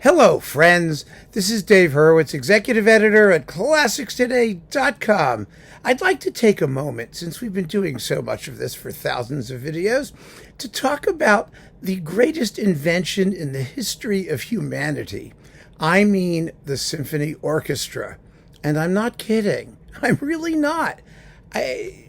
Hello, friends. This is Dave Hurwitz, executive editor at ClassicsToday.com. I'd like to take a moment, since we've been doing so much of this for thousands of videos, to talk about the greatest invention in the history of humanity. I mean the symphony orchestra. And I'm not kidding. I'm really not.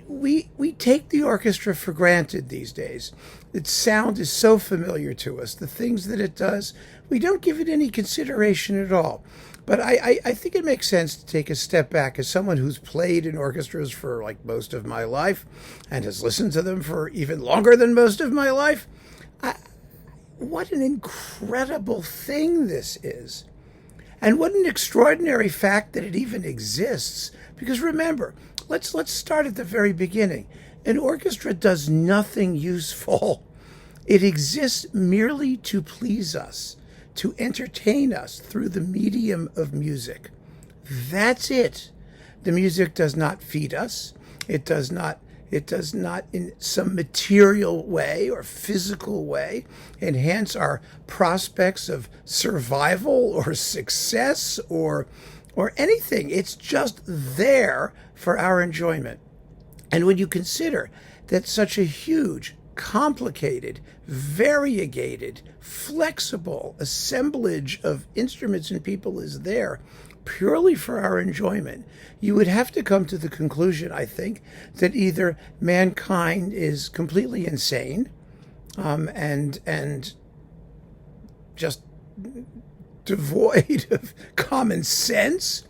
We take the orchestra for granted these days. Its sound is so familiar to us. The things that it does, we don't give it any consideration at all. But I think it makes sense to take a step back as someone who's played in orchestras for like most of my life and has listened to them for even longer than most of my life. What an incredible thing this is. And what an extraordinary fact that it even exists. Because remember, let's start at the very beginning. An orchestra does nothing useful. It exists merely to please us, to entertain us through the medium of music. That's it. The music does not feed us. It does not in some material way or physical way enhance our prospects of survival or success or anything. It's just there for our enjoyment. And when you consider that such a huge, complicated, variegated, flexible assemblage of instruments and people is there purely for our enjoyment, you would have to come to the conclusion, I think, that either mankind is completely insane and just devoid of common sense,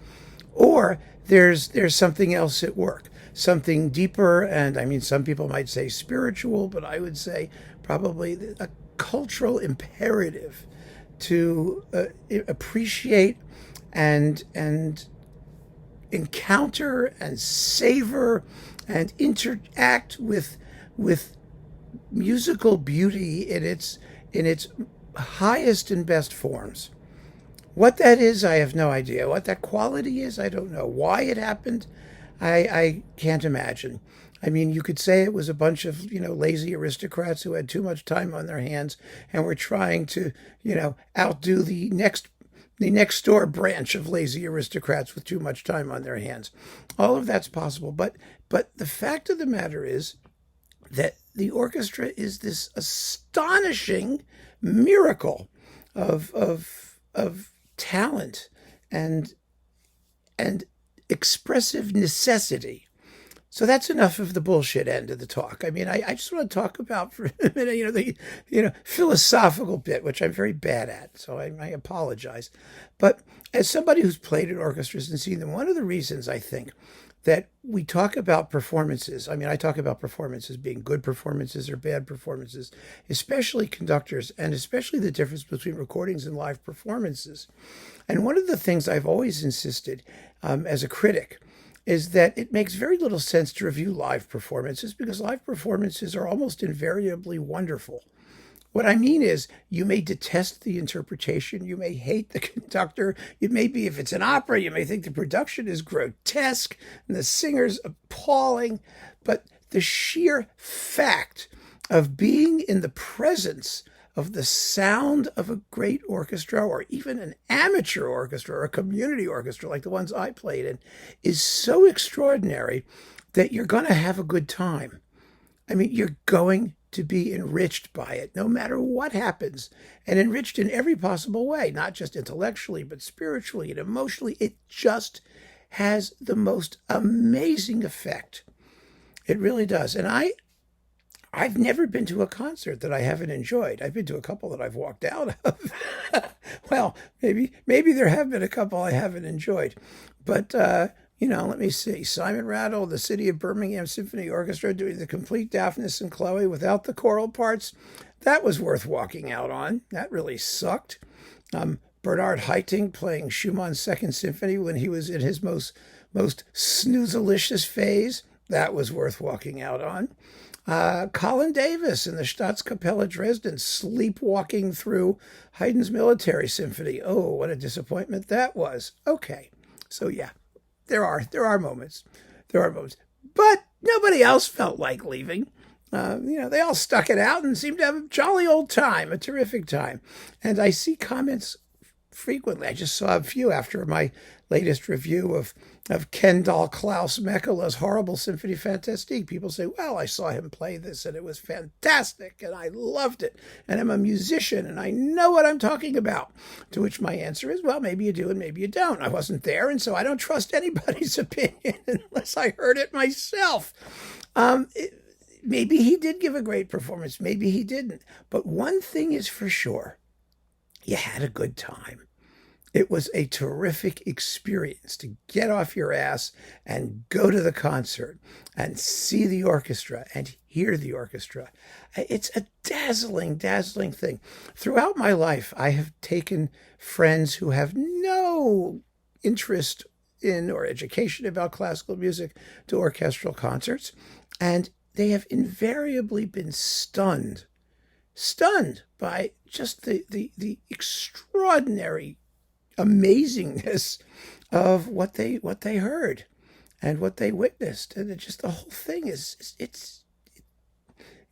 or there's something else at work, something deeper, and I mean, some people might say spiritual, but I would say probably a cultural imperative to appreciate and encounter and savor and interact with musical beauty in its highest and best forms. What that is, I have no idea. What that quality is, I don't know. Why it happened, I can't imagine. I mean, you could say it was a bunch of, lazy aristocrats who had too much time on their hands and were trying to, outdo the next door branch of lazy aristocrats with too much time on their hands. All of that's possible. But the fact of the matter is that the orchestra is this astonishing miracle of talent and expressive necessity. So that's enough of the bullshit end of the talk. I mean, I just want to talk about for a minute, the philosophical bit, which I'm very bad at. So I apologize. But as somebody who's played in orchestras and seen them, one of the reasons I think that we talk about performances, I talk about performances being good performances or bad performances, especially conductors, and especially the difference between recordings and live performances. And one of the things I've always insisted as a critic is that it makes very little sense to review live performances because live performances are almost invariably wonderful. What I mean is, you may detest the interpretation, you may hate the conductor, it may be, if it's an opera, you may think the production is grotesque and the singer's appalling, but the sheer fact of being in the presence of the sound of a great orchestra, or even an amateur orchestra or a community orchestra like the ones I played in, is so extraordinary that you're going to have a good time. I mean, you're going to be enriched by it, no matter what happens, and enriched in every possible way, not just intellectually, but spiritually and emotionally. It just has the most amazing effect. It really does. And I've never been to a concert that I haven't enjoyed. I've been to a couple that I've walked out of. Well, maybe there have been a couple I haven't enjoyed. But, let me see. Simon Rattle, the City of Birmingham Symphony Orchestra doing the complete Daphnis and Chloe without the choral parts. That was worth walking out on. That really sucked. Bernard Haitink playing Schumann's Second Symphony when he was in his most snoozalicious phase. That was worth walking out on. Colin Davis in the Staatskapelle Dresden sleepwalking through Haydn's Military Symphony. Oh, what a disappointment that was. Okay, so yeah, there are moments. But nobody else felt like leaving. They all stuck it out and seemed to have a jolly old time, a terrific time. And I see comments frequently. I just saw a few after my latest review of Kendall Klaus Mekola's horrible Symphonie Fantastique. People say, well, I saw him play this and it was fantastic and I loved it. And I'm a musician and I know what I'm talking about. To which my answer is, well, maybe you do and maybe you don't. I wasn't there, and so I don't trust anybody's opinion unless I heard it myself. Maybe he did give a great performance. Maybe he didn't. But one thing is for sure, you had a good time. It was a terrific experience to get off your ass and go to the concert and see the orchestra and hear the orchestra. It's a dazzling, dazzling thing. Throughout my life, I have taken friends who have no interest in or education about classical music to orchestral concerts, and they have invariably been stunned by just the extraordinary amazingness of what they heard and what they witnessed. And just the whole thing it's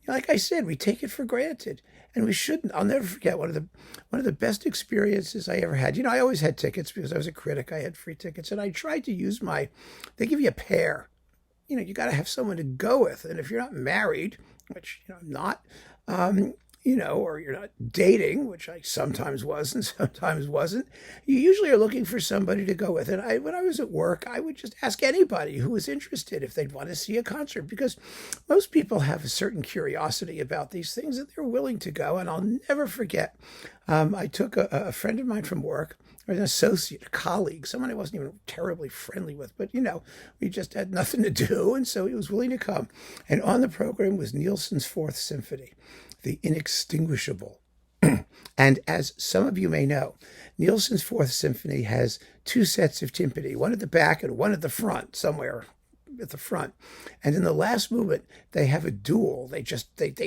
like I said, we take it for granted, and we shouldn't. I'll never forget one of the best experiences I ever had. I always had tickets because I was a critic. I had free tickets, and I tried to use they give you a pair. You got to have someone to go with. And if you're not married, which I'm not, or you're not dating, which I sometimes was and sometimes wasn't, you usually are looking for somebody to go with. And when I was at work, I would just ask anybody who was interested if they'd want to see a concert, because most people have a certain curiosity about these things and they're willing to go. And I'll never forget, I took a friend of mine from work, or an associate, a colleague, someone I wasn't even terribly friendly with, but we just had nothing to do, and so he was willing to come. And on the program was Neielsons' Fourth Symphony, the inextinguishable. And as some of you may know, Neielsons' Fourth Symphony has two sets of timpani, one at the back and one at the front, somewhere at the front. And in the last movement, they have a duel. They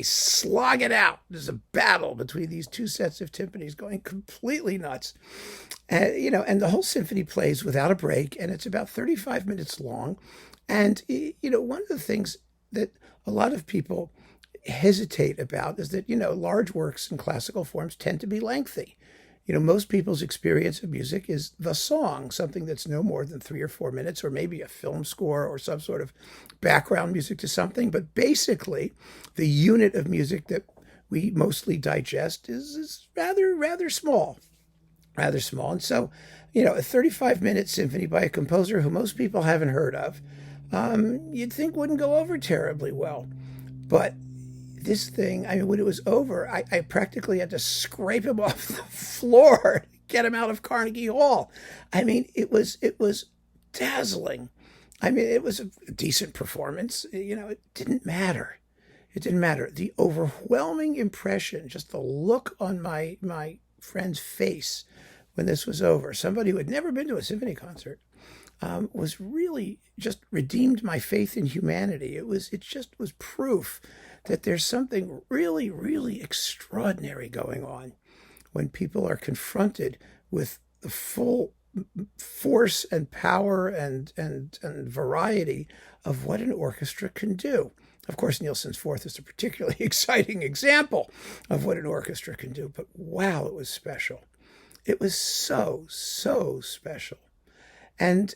slog it out. There's a battle between these two sets of timpanis going completely nuts. And, and the whole symphony plays without a break, and it's about 35 minutes long. And, one of the things that a lot of people hesitate about is that, large works in classical forms tend to be lengthy. Most people's experience of music is the song, something that's no more than 3 or 4 minutes, or maybe a film score or some sort of background music to something. But basically, the unit of music that we mostly digest is rather small. Rather small. And so, a 35-minute symphony by a composer who most people haven't heard of, you'd think wouldn't go over terribly well. But this thing, when it was over, I practically had to scrape him off the floor to get him out of Carnegie Hall. It was dazzling. It was a decent performance. It didn't matter. It didn't matter. The overwhelming impression, just the look on my friend's face when this was over, somebody who had never been to a symphony concert, was really just redeemed my faith in humanity. It just was proof that there's something really, really extraordinary going on when people are confronted with the full force and power and variety of what an orchestra can do. Of course, Neielsons' Fourth is a particularly exciting example of what an orchestra can do, but wow, it was special. It was so, so special. And,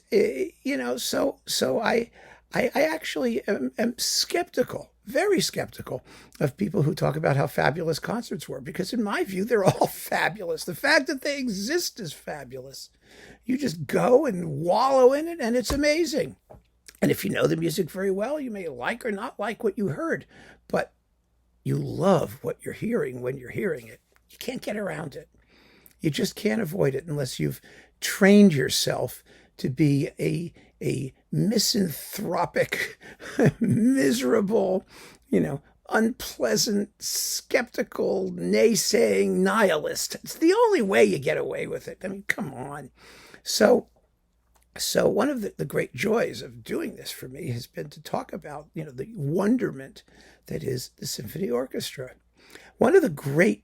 so I actually am skeptical, very skeptical of people who talk about how fabulous concerts were, because in my view, they're all fabulous. The fact that they exist is fabulous. You just go and wallow in it, and it's amazing. And if you know the music very well, you may like or not like what you heard, but you love what you're hearing when you're hearing it. You can't get around it. You just can't avoid it unless you've trained yourself to be a misanthropic, miserable, unpleasant, skeptical, naysaying nihilist. It's the only way you get away with it. Come on. So one of the great joys of doing this for me has been to talk about, the wonderment that is the symphony orchestra. One of the great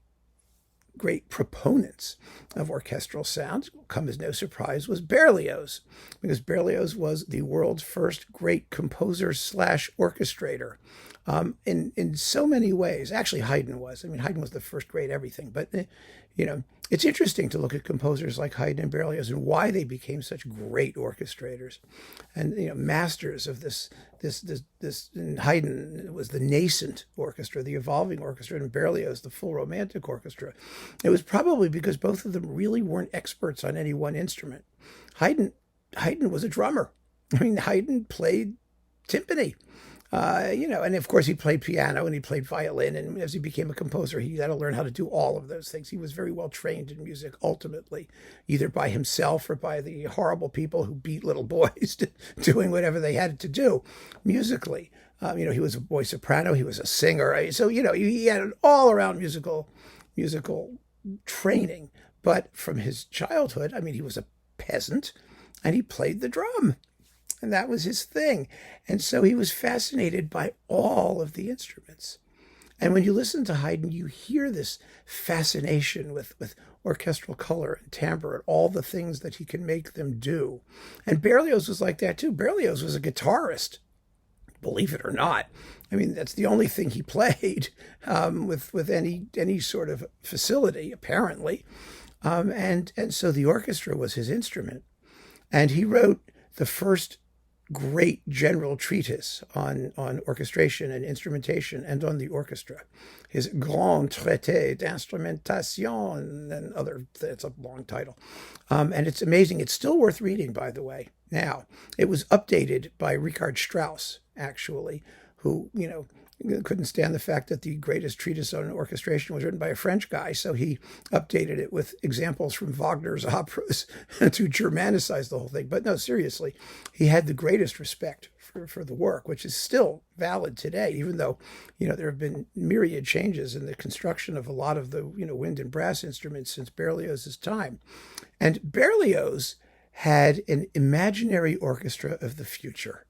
proponents of orchestral sounds, will come as no surprise, was Beerios, because Beerios was the world's first great composer / orchestrator. In so many ways. Actually, Heiden was. Haydn was the first great everything. But, It's interesting to look at composers like Heiden and Berios and why they became such great orchestrators, and masters of this. In Haydn, it was the nascent orchestra, the evolving orchestra, and Berlioz, the full romantic orchestra. It was probably because both of them really weren't experts on any one instrument. Haydn was a drummer. I mean, Haydn played timpani. And of course he played piano and he played violin. And as he became a composer, he had to learn how to do all of those things. He was very well trained in music, ultimately, either by himself or by the horrible people who beat little boys doing whatever they had to do musically. He was a boy soprano. He was a singer. So, he had an all-around musical training. But from his childhood, he was a peasant and he played the drum. And that was his thing. And so he was fascinated by all of the instruments. And when you listen to Haydn, you hear this fascination with orchestral color and timbre and all the things that he can make them do. And Berlioz was like that too. Berlioz was a guitarist, believe it or not. That's the only thing he played with any sort of facility, apparently. And so the orchestra was his instrument. And he wrote the first great general treatise on orchestration and instrumentation and on the orchestra. His Grand Traité d'Instrumentation and other, it's a long title. And it's amazing. It's still worth reading, by the way. Now, it was updated by Richard Strauss, actually, who, couldn't stand the fact that the greatest treatise on orchestration was written by a French guy, so he updated it with examples from Wagner's operas to Germanicize the whole thing. But no, seriously, he had the greatest respect for the work, which is still valid today, even though, there have been myriad changes in the construction of a lot of the, wind and brass instruments since Berlioz's time. And Berlioz had an imaginary orchestra of the future,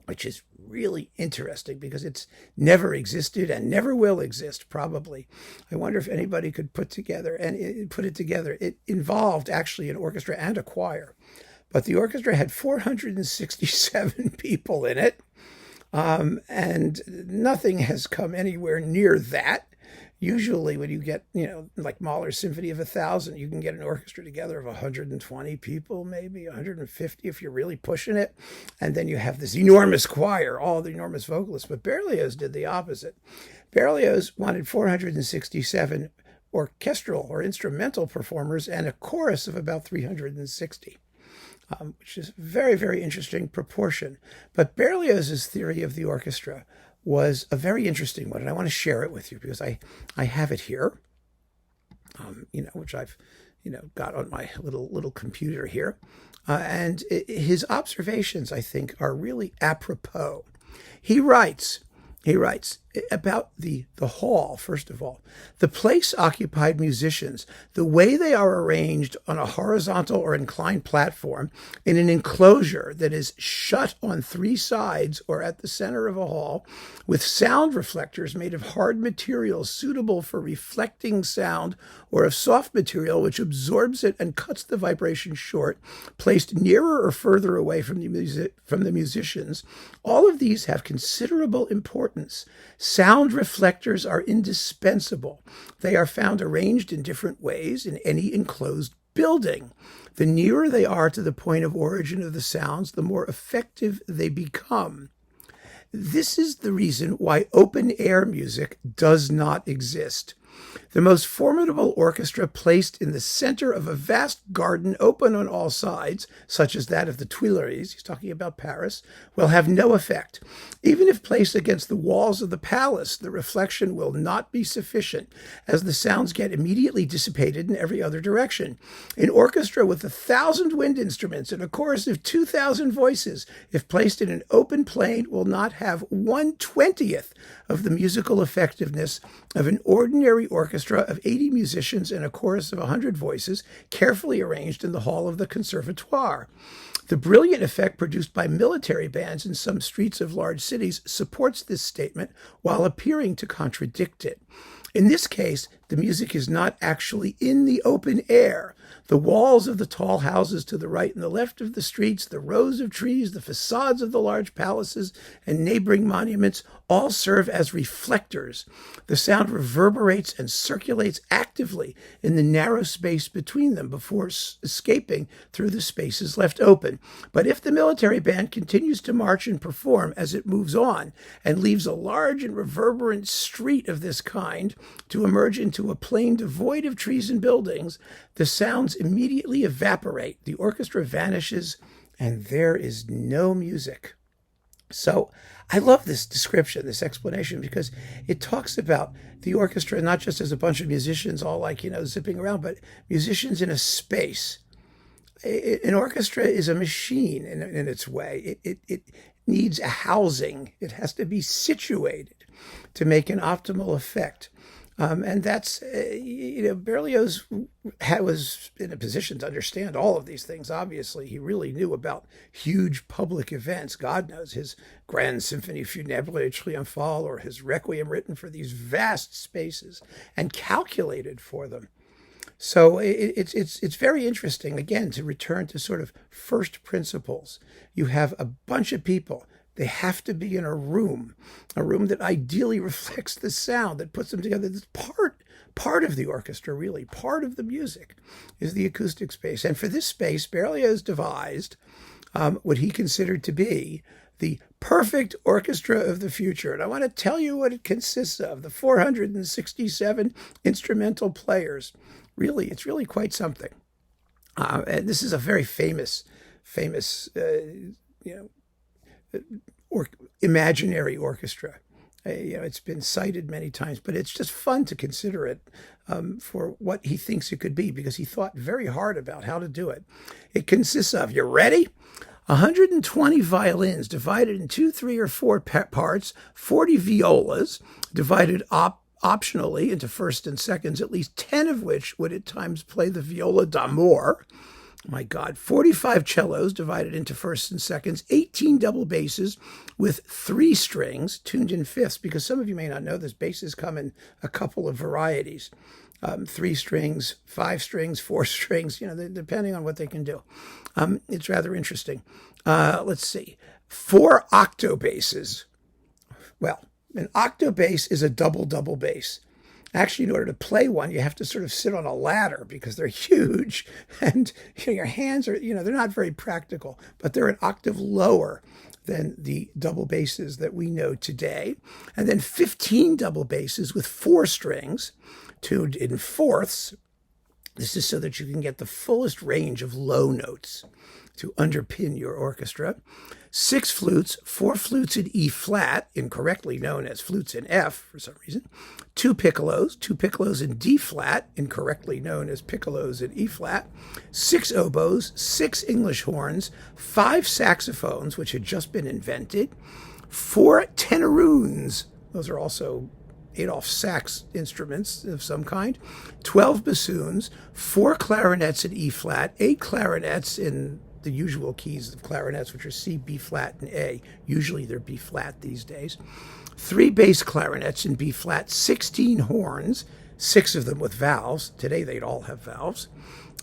which is really interesting because it's never existed and never will exist, probably. I wonder if anybody could put it together. It involved actually an orchestra and a choir, but the orchestra had 467 people in it, and nothing has come anywhere near that. Usually when you get, like Mahler's Symphony of 1,000, you can get an orchestra together of 120 people, maybe 150 if you're really pushing it. And then you have this enormous choir, all the enormous vocalists. But Berlioz did the opposite. Berlioz wanted 467 orchestral or instrumental performers and a chorus of about 360. Which is a very, very interesting proportion. But Berlioz's theory of the orchestra was a very interesting one, and I want to share it with you because I have it here, which I've, got on my little computer here. And his observations, I think, are really apropos. He writes about the hall, first of all. The place-occupied musicians, the way they are arranged on a horizontal or inclined platform in an enclosure that is shut on three sides or at the center of a hall, with sound reflectors made of hard materials suitable for reflecting sound or of soft material which absorbs it and cuts the vibration short, placed nearer or further away from the musicians. All of these have considerable importance. Sound reflectors are indispensable. They are found arranged in different ways in any enclosed building. The nearer they are to the point of origin of the sounds, the more effective they become. This is the reason why open-air music does not exist. The most formidable orchestra placed in the center of a vast garden open on all sides, such as that of the Tuileries, he's talking about Paris, will have no effect. Even if placed against the walls of the palace, the reflection will not be sufficient, as the sounds get immediately dissipated in every other direction. An orchestra with 1,000 wind instruments and a chorus of 2,000 voices, if placed in an open plain, will not have 1/20th of the musical effectiveness of an ordinary orchestra of 80 musicians and a chorus of 100 voices carefully arranged in the hall of the conservatoire. The brilliant effect produced by military bands in some streets of large cities supports this statement while appearing to contradict it. In this case, the music is not actually in the open air, The walls of the tall houses to the right and the left of the streets, the rows of trees, the facades of the large palaces and neighboring monuments all serve as reflectors. The sound reverberates and circulates actively in the narrow space between them before escaping through the spaces left open. But if the military band continues to march and perform as it moves on and leaves a large and reverberant street of this kind to emerge into a plain devoid of trees and buildings, the sounds immediately evaporate. The orchestra vanishes and there is no music. So I love this description, this explanation, because it talks about the orchestra not just as a bunch of musicians all zipping around, but musicians in a space. An orchestra is a machine in its way. It needs a housing. It has to be situated to make an optimal effect. And that's, Berlioz was in a position to understand all of these things. Obviously, he really knew about huge public events. God knows his Grand Symphony Funèbre Triomphale or his Requiem written for these vast spaces and calculated for them. So it's very interesting, again, to return to sort of first principles. You have a bunch of people. They have to be in a room that ideally reflects the sound, that puts them together. That's part of the orchestra, really. Part of the music is the acoustic space. And for this space, Berlioz devised what he considered to be the perfect orchestra of the future. And I want to tell you what it consists of. The 467 instrumental players. Really, it's really quite something. And this is a very famous, imaginary orchestra. It's been cited many times, but it's just fun to consider it for what he thinks it could be, because he thought very hard about how to do it. It consists of, you ready? 120 violins divided in 2, 3, or 4 parts, 40 violas divided optionally into first and seconds, at least 10 of which would at times play the viola d'amour. My God, 45 cellos divided into firsts and seconds, 18 double basses with 3 strings tuned in fifths, because some of you may not know this, basses come in a couple of varieties. 3 strings, 5 strings, 4 strings, depending on what they can do. It's rather interesting. Let's see. 4 octo basses. Well, an octo bass is a double bass. Actually, in order to play one, you have to sort of sit on a ladder because they're huge, and your hands are, they're not very practical, but they're an octave lower than the double basses that we know today. And then 15 double basses with 4 strings tuned in fourths. This is so that you can get the fullest range of low notes to underpin your orchestra. 6 flutes, 4 flutes in E flat, incorrectly known as flutes in F for some reason. 2 piccolos in D flat, incorrectly known as piccolos in E flat. 6 oboes, 6 English horns, 5 saxophones, which had just been invented. 4 tenorins, those are also Adolph sax instruments of some kind. 12 bassoons, 4 clarinets in E flat, 8 clarinets in the usual keys of clarinets, which are C, B flat, and A. Usually they're B flat these days. 3 bass clarinets in B flat, 16 horns, 6 of them with valves. Today they'd all have valves.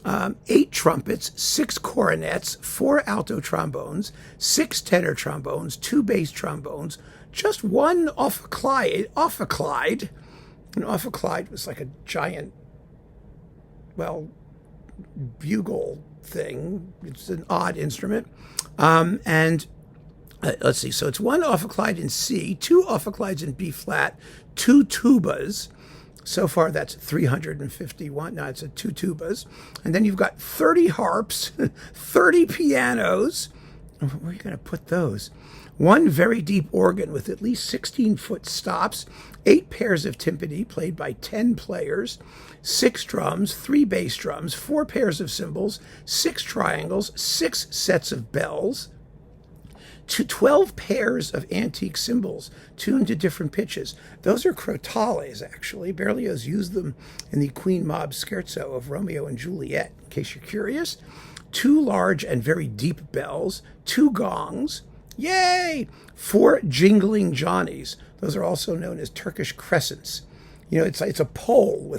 8 trumpets, 6 cornets, 4 alto trombones, 6 tenor trombones, 2 bass trombones, just 1 ophicleide. An ophicleide was like a giant, bugle thing. It's an odd instrument. Let's see. So it's 1 ophicleide in C, 2 ophicleides in B flat, 2 tubas. So far, that's 351. Now it's 2 tubas. And then you've got 30 harps, 30 pianos. Where are you going to put those? 1 very deep organ with at least 16-foot stops, 8 pairs of timpani played by 10 players, 6 drums, 3 bass drums, 4 pairs of cymbals, 6 triangles, 6 sets of bells, 12 pairs of antique cymbals tuned to different pitches. Those are crotales, actually. Berlioz used them in the Queen Mab scherzo of Romeo and Juliet, in case you're curious. 2 large and very deep bells, 2 gongs, yay! 4 jingling johnnies. Those are also known as Turkish crescents. It's a pole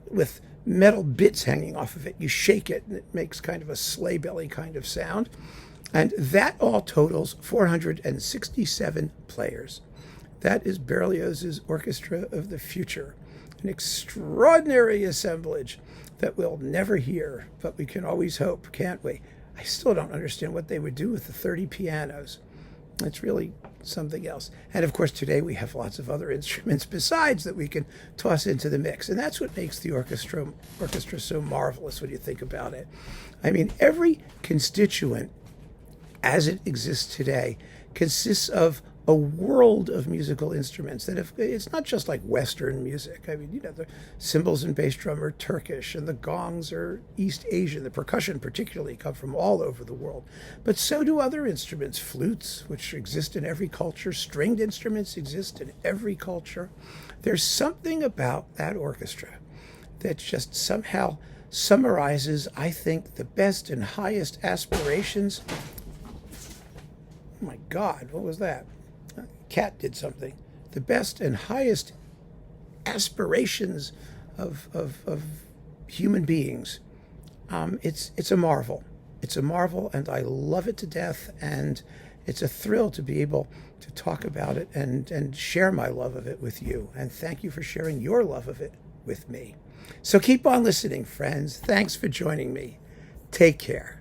with metal bits hanging off of it. You shake it and it makes kind of a sleigh belly kind of sound. And that all totals 467 players. That is Berlioz's Orchestra of the Future, an extraordinary assemblage that we'll never hear, but we can always hope, can't we? I still don't understand what they would do with the 30 pianos. It's really something else. And of course, today we have lots of other instruments besides that we can toss into the mix. And that's what makes the orchestra so marvelous when you think about it. I mean, every constituent as it exists today consists of a world of musical instruments that it's not just like Western music. I mean, the cymbals and bass drum are Turkish and the gongs are East Asian. The percussion particularly come from all over the world. But so do other instruments, flutes, which exist in every culture, stringed instruments exist in every culture. There's something about that orchestra that just somehow summarizes, I think, the best and highest aspirations. Oh my God, what was that? Cat did something. The best and highest aspirations of human beings. It's a marvel. It's a marvel, and I love it to death, and it's a thrill to be able to talk about it and share my love of it with you. And thank you for sharing your love of it with me. So keep on listening, friends. Thanks for joining me. Take care.